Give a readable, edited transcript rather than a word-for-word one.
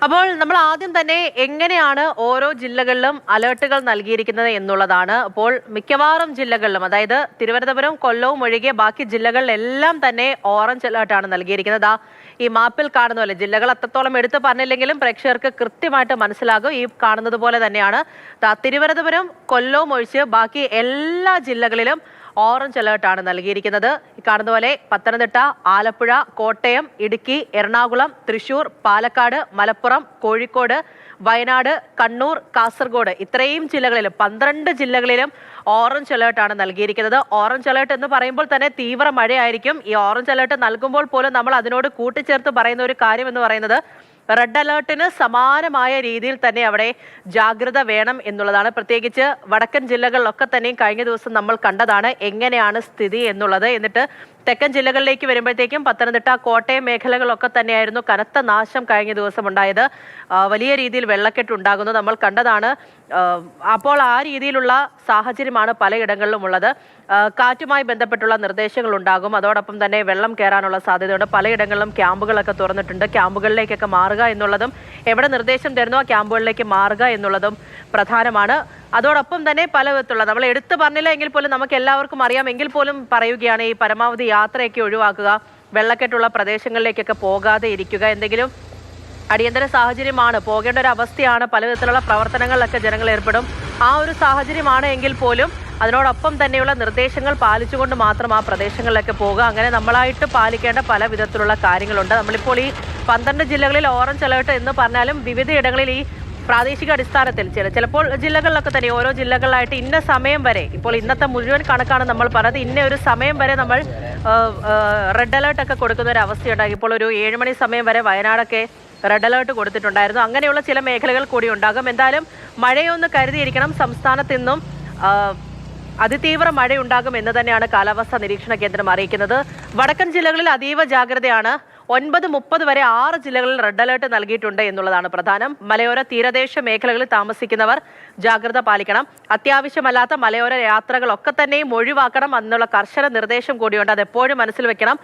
അപ്പോൾ നമ്മൾ ആദ്യം തന്നെ എങ്ങനെയാണ് ഓരോ ജില്ലകളിലും അലേർട്ടുകൾ നൽകിയിരിക്കുന്നത് എന്നുള്ളതാണ്. അപ്പോൾ മിക്കവാറും ജില്ലകളിലും, അതായത് തിരുവനന്തപുരം, കൊല്ലവും ഒഴികെ ബാക്കി ജില്ലകളിലെല്ലാം തന്നെ ഓറഞ്ച് അലേർട്ടാണ് നൽകിയിരിക്കുന്നത്. ഈ മാപ്പിൽ കാണുന്ന പോലെ ജില്ലകൾ അത്രത്തോളം എടുത്തു പറഞ്ഞില്ലെങ്കിലും പ്രേക്ഷകർക്ക് കൃത്യമായിട്ട് മനസ്സിലാകും. ഈ കാണുന്നത് പോലെ തന്നെയാണ് തിരുവനന്തപുരം, കൊല്ലവും ഒഴിച്ച് ബാക്കി എല്ലാ ജില്ലകളിലും ഓറഞ്ച് അലേർട്ടാണ് നൽകിയിരിക്കുന്നത്. ഈ കാണുന്ന പോലെ പത്തനംതിട്ട, ആലപ്പുഴ, കോട്ടയം, ഇടുക്കി, എറണാകുളം, തൃശൂർ, പാലക്കാട്, മലപ്പുറം, കോഴിക്കോട്, വയനാട്, കണ്ണൂർ, കാസർഗോഡ് ഇത്രയും ജില്ലകളിലും 12 ജില്ലകളിലും ഓറഞ്ച് അലേർട്ടാണ് നൽകിയിരിക്കുന്നത്. ഓറഞ്ച് അലേർട്ട് എന്ന് പറയുമ്പോൾ തന്നെ തീവ്ര മഴയായിരിക്കും. ഈ ഓറഞ്ച് അലേർട്ട് നൽകുമ്പോൾ പോലും നമ്മൾ അതിനോട് കൂട്ടിച്ചേർത്ത് പറയുന്ന ഒരു കാര്യം എന്ന് പറയുന്നത് റെഡ് അലേർട്ടിന് സമാനമായ രീതിയിൽ തന്നെ അവിടെ ജാഗ്രത വേണം എന്നുള്ളതാണ്. പ്രത്യേകിച്ച് വടക്കൻ ജില്ലകളിലൊക്കെ തന്നെയും കഴിഞ്ഞ ദിവസം നമ്മൾ കണ്ടതാണ് എങ്ങനെയാണ് സ്ഥിതി എന്നുള്ളത്. എന്നിട്ട് തെക്കൻ ജില്ലകളിലേക്ക് വരുമ്പോഴത്തേക്കും പത്തനംതിട്ട, കോട്ടയം മേഖലകളൊക്കെ തന്നെയായിരുന്നു കനത്ത നാശം കഴിഞ്ഞ ദിവസം ഉണ്ടായത്. വലിയ രീതിയിൽ വെള്ളക്കെട്ട് ഉണ്ടാകുന്നു നമ്മൾ കണ്ടതാണ്. അപ്പോൾ ആ രീതിയിലുള്ള സാഹചര്യമാണ് പലയിടങ്ങളിലും ഉള്ളത്. കാറ്റുമായി ബന്ധപ്പെട്ടുള്ള നിർദ്ദേശങ്ങൾ ഉണ്ടാകും. അതോടൊപ്പം തന്നെ വെള്ളം കയറാനുള്ള സാധ്യതയുണ്ട്. പലയിടങ്ങളിലും ക്യാമ്പുകളൊക്കെ തുറന്നിട്ടുണ്ട്. ക്യാമ്പുകളിലേക്കൊക്കെ മാറുക എന്നുള്ളതും, എവിടെ നിർദ്ദേശം തരുന്നോ ആ ക്യാമ്പുകളിലേക്ക് മാറുക എന്നുള്ളതും പ്രധാനമാണ്. അതോടൊപ്പം തന്നെ പല വിധത്തിലുള്ള, നമ്മൾ എടുത്തു പറഞ്ഞില്ല എങ്കിൽ പോലും നമുക്ക് എല്ലാവർക്കും അറിയാം എങ്കിൽ പോലും പറയുകയാണ്, ഈ പരമാവധി യാത്രയൊക്കെ ഒഴിവാക്കുക, വെള്ളക്കെട്ടുള്ള പ്രദേശങ്ങളിലേക്കൊക്കെ പോകാതെ ഇരിക്കുക. എന്തെങ്കിലും അടിയന്തര സാഹചര്യമാണ്, പോകേണ്ട ഒരു അവസ്ഥയാണ്, പല വിധത്തിലുള്ള പ്രവർത്തനങ്ങളിലൊക്കെ ജനങ്ങൾ ഏർപ്പെടും. ആ ഒരു സാഹചര്യമാണ് എങ്കിൽ പോലും അതിനോടൊപ്പം തന്നെയുള്ള നിർദ്ദേശങ്ങൾ പാലിച്ചുകൊണ്ട് മാത്രം ആ പ്രദേശങ്ങളിലൊക്കെ പോകുക. അങ്ങനെ നമ്മളായിട്ട് പാലിക്കേണ്ട പല വിധത്തിലുള്ള കാര്യങ്ങളുണ്ട്. നമ്മളിപ്പോൾ ഈ 12 ജില്ലകളിൽ ഓറഞ്ച് അലേർട്ട് എന്ന് പറഞ്ഞാലും വിവിധയിടങ്ങളിൽ ഈ പ്രാദേശിക അടിസ്ഥാനത്തിൽ ചിലപ്പോൾ ജില്ലകളിലൊക്കെ തന്നെ ഓരോ ജില്ലകളിലായിട്ട് ഇന്ന സമയം വരെ, ഇപ്പോൾ ഇന്നത്തെ മുഴുവൻ കണക്കാണ് നമ്മൾ പറഞ്ഞത്, ഇന്ന ഒരു സമയം വരെ നമ്മൾ റെഡ് അലേർട്ട് ഒക്കെ കൊടുക്കുന്ന ഒരു അവസ്ഥയുണ്ടായി. ഇപ്പോൾ ഒരു 7 മണി സമയം വരെ വയനാടൊക്കെ റെഡ് അലേർട്ട് കൊടുത്തിട്ടുണ്ടായിരുന്നു. അങ്ങനെയുള്ള ചില മേഖലകൾ കൂടി ഉണ്ടാകും. എന്തായാലും മഴയൊന്ന് കരുതിയിരിക്കണം. സംസ്ഥാനത്ത് ഇന്നും അതിതീവ്ര മഴയുണ്ടാകും എന്ന് തന്നെയാണ് കാലാവസ്ഥാ നിരീക്ഷണ കേന്ദ്രം അറിയിക്കുന്നത്. വടക്കൻ ജില്ലകളിൽ അതീവ ജാഗ്രതയാണ്. 9:30 വരെ 6 ജില്ലകളിൽ റെഡ് അലേർട്ട് നൽകിയിട്ടുണ്ട് എന്നുള്ളതാണ് പ്രധാനം. മലയോര തീരദേശ മേഖലകളിൽ താമസിക്കുന്നവർ ജാഗ്രത പാലിക്കണം. അത്യാവശ്യമല്ലാത്ത മലയോര യാത്രകളൊക്കെ തന്നെയും ഒഴിവാക്കണം എന്നുള്ള കർശന നിർദ്ദേശം കൂടിയുണ്ട്. അതെപ്പോഴും മനസ്സിൽ വെക്കണം.